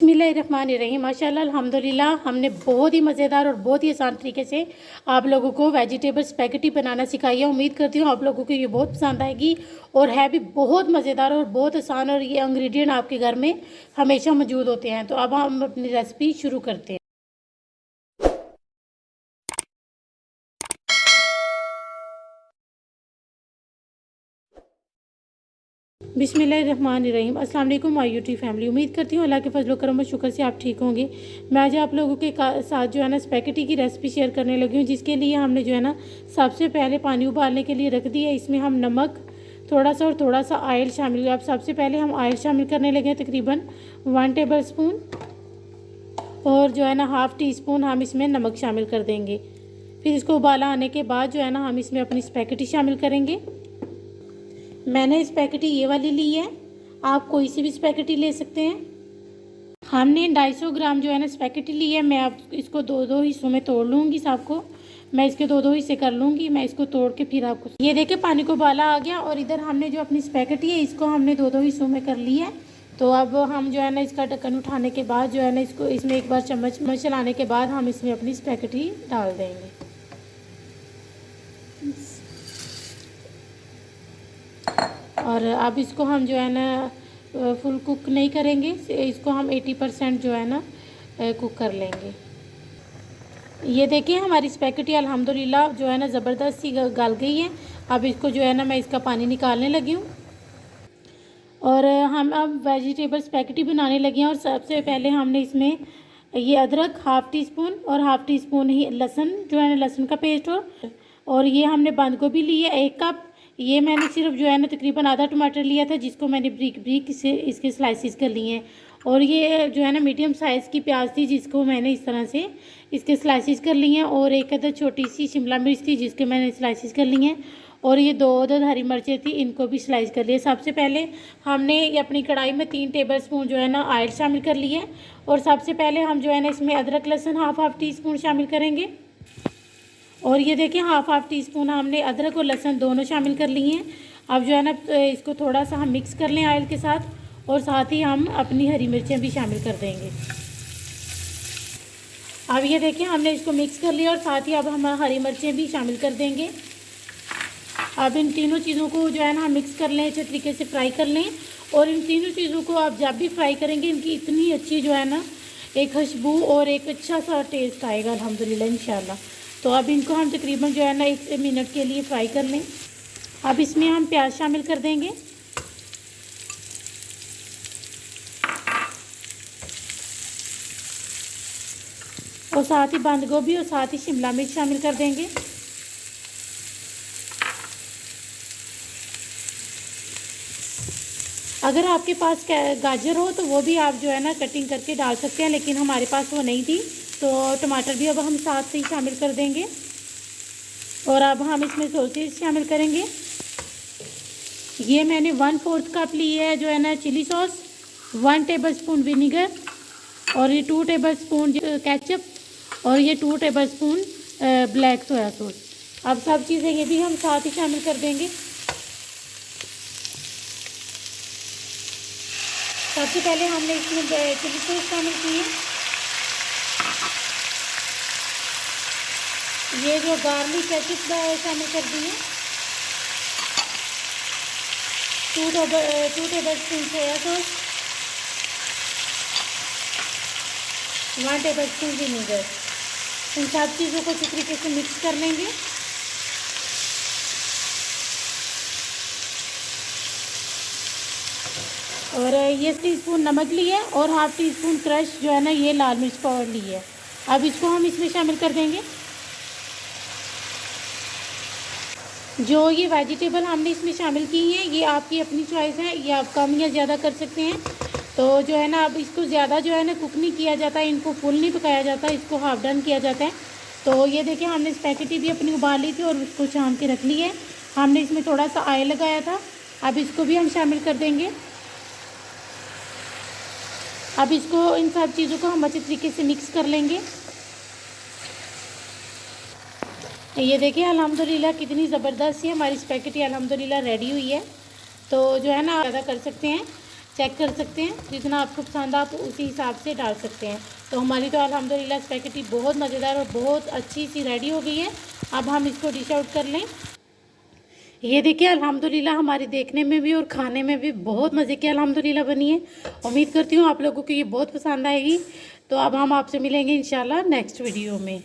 बिस्मिल्लाहिर्रहमानिर्रहीम। माशाल्लाह अल्हम्दुलिल्लाह, हमने बहुत ही मज़ेदार और बहुत ही आसान तरीके से आप लोगों को वेजिटेबल स्पैगेटी बनाना सिखाई है। उम्मीद करती हूँ आप लोगों को ये बहुत पसंद आएगी और है भी बहुत मज़ेदार और बहुत आसान, और ये इंग्रेडिएंट आपके घर में हमेशा मौजूद होते हैं। तो अब हम अपनी रेसिपी शुरू करते हैं। बिस्मिल्लाहिर्रहमानिर्रहीम। अस्सलाम वालेकुम माय यूट्यूब फैमिली। उम्मीद करती हूँ अल्लाह के फजल करम और शुक्र से आप ठीक होंगे। मैं आज आप लोगों के साथ जो है ना स्पैगेटी की रेसिपी शेयर करने लगी हूँ, जिसके लिए हमने जो है ना सबसे पहले पानी उबालने के लिए रख दिया। इसमें हम नमक थोड़ा सा और थोड़ा सा ऑयल शामिल। अब सबसे पहले हम ऑयल शामिल करने लगे हैं, तकरीबन 1 टेबल स्पून, और जो है ना 1/2 टी स्पून हम इसमें नमक शामिल कर देंगे। फिर इसको उबाला आने के बाद जो है ना हम इसमें अपनी स्पैगेटी शामिल करेंगे। मैंने स्पैगेटी ये वाली ली है, आप कोई सी भी स्पैगेटी ले सकते हैं। हमने 250 ग्राम जो है ना स्पैगेटी ली है। मैं अब इसको दो हिस्सों में तोड़ लूँगी। सबको मैं इसके दो हिस्से कर लूँगी। मैं इसको तोड़ के फिर आपको ये देखिए पानी को उबाला आ गया, और इधर हमने जो अपनी स्पैगेटी है इसको हमने दो हिस्सों में कर ली है। तो अब हम जो है ना इसका ढक्कन उठाने के बाद जो है ना इसको इसमें एक बार चम्मच चलाने के बाद हम इसमें अपनी स्पैगेटी डाल देंगे। और अब इसको हम जो है ना फुल कुक नहीं करेंगे, इसको हम 80% जो है ना कुक कर लेंगे। ये देखिए हमारी स्पैगेटी अल्हम्दुलिल्लाह जो है ना ज़बरदस्त सी गल गई है। अब इसको जो है ना मैं इसका पानी निकालने लगी हूँ, और हम अब वेजिटेबल स्पैगेटी बनाने लगे हैं। और सबसे पहले हमने इसमें ये अदरक 1/2 टी स्पून और 1/2 टी स्पून ही लहसुन जो है ना लहसुन का पेस्ट, और ये हमने बंद गोभी ली है 1 कप। ये मैंने सिर्फ जो है ना तकरीबन आधा टमाटर लिया था, जिसको मैंने ब्रीक से इसके स्लाइसिस कर लिए हैं। और ये जो है ना मीडियम साइज़ की प्याज थी, जिसको मैंने इस तरह से इसके स्लाइसिस कर लिए हैं। और एक अदर छोटी सी शिमला मिर्च थी, जिसके मैंने स्लाइसिस कर लिए हैं। और ये 2 अदद हरी मिर्चें थी, इनको भी स्लाइस कर लिए। सबसे पहले हमने ये अपनी कढ़ाई में 3 टेबल स्पून जो है ना ऑयल शामिल कर लिए। और सबसे पहले हम जो है ना इसमें अदरक लहसुन 1/2 टी स्पून शामिल करेंगे। और ये देखिए 1/2 टी स्पून हमने अदरक और लहसुन दोनों शामिल कर लिए हैं। अब जो है ना इसको थोड़ा सा हम मिक्स कर लें ऑयल के साथ, और साथ ही हम अपनी हरी मिर्चें भी शामिल कर देंगे। अब ये देखिए हमने इसको मिक्स कर लिया, और साथ ही अब हम हरी मिर्चें भी शामिल कर देंगे। अब इन तीनों चीज़ों को जो है ना हम मिक्स कर लें, अच्छे तरीके से फ्राई कर लें। और इन तीनों चीज़ों को आप जब भी फ्राई करेंगे, इनकी इतनी अच्छी जो है ना एक खुशबू और एक अच्छा सा टेस्ट आएगा अल्हम्दुलिल्लाह इंशाल्लाह। तो अब इनको हम तकरीबन जो है ना 1 मिनट के लिए फ्राई कर लें। अब इसमें हम प्याज शामिल कर देंगे, और साथ ही बंद गोभी और साथ ही शिमला मिर्च शामिल कर देंगे। अगर आपके पास गाजर हो तो वो भी आप जो है ना कटिंग करके डाल सकते हैं, लेकिन हमारे पास वो नहीं थी, तो टमाटर भी अब हम साथ ही शामिल कर देंगे। और अब हम इसमें सॉसेज शामिल करेंगे। ये मैंने 1/4 कप ली है जो है ना chilli sauce, 1 tablespoon vinegar, और ये 2 टेबल स्पून केचप, और ये 2 tablespoon black soya sauce. अब सब चीज़ें ये भी हम साथ ही शामिल कर देंगे। सबसे पहले हमने इसमें चिली सॉस शामिल की है। ये जो गार्लिक केचप शामिल कर दी है, 2 tablespoon soya sauce, 1 tablespoon vinegar. इन सब चीज़ों को अच्छी तरीके से मिक्स कर लेंगे। और ये टीस्पून नमक ली है, और 1/2 टी स्पून क्रश जो है ना ये लाल मिर्च पाउडर ली है। अब इसको हम इसमें शामिल कर देंगे। जो ये वेजिटेबल हमने इसमें शामिल की हैं, ये आपकी अपनी चॉइस है, ये आप कम या ज़्यादा कर सकते हैं। तो जो है ना अब इसको ज़्यादा जो है ना कुक नहीं किया जाता, इनको फुल नहीं पकाया जाता, इसको हाफ डन किया जाता है। तो ये देखिए हमने स्पैगेटी भी अपनी उबाल ली थी और उसको छान के रख ली है। हमने इसमें थोड़ा सा ऑयल लगाया था, अब इसको भी हम शामिल कर देंगे। अब इसको इन सब चीज़ों को हम अच्छे तरीके से मिक्स कर लेंगे। ये देखिए अल्हम्दुलिल्लाह कितनी ज़बरदस्त सी हमारी स्पैगेटी अल्हम्दुलिल्लाह रेडी हुई है। तो जो है ना ज़्यादा कर सकते हैं, चेक कर सकते हैं, जितना आपको पसंद आप उसी हिसाब से डाल सकते हैं। तो हमारी तो अल्हम्दुलिल्लाह स्पैगेटी बहुत मज़ेदार और बहुत अच्छी सी रेडी हो गई है। अब हम इसको डिश आउट कर लें। ये देखिए अल्हम्दुलिल्लाह हमारी देखने में भी और खाने में भी बहुत मज़े की अल्हम्दुलिल्लाह बनी है। उम्मीद करती हूँ आप लोगों को ये बहुत पसंद आएगी। तो अब हम आपसे मिलेंगे इंशाल्लाह नेक्स्ट वीडियो में।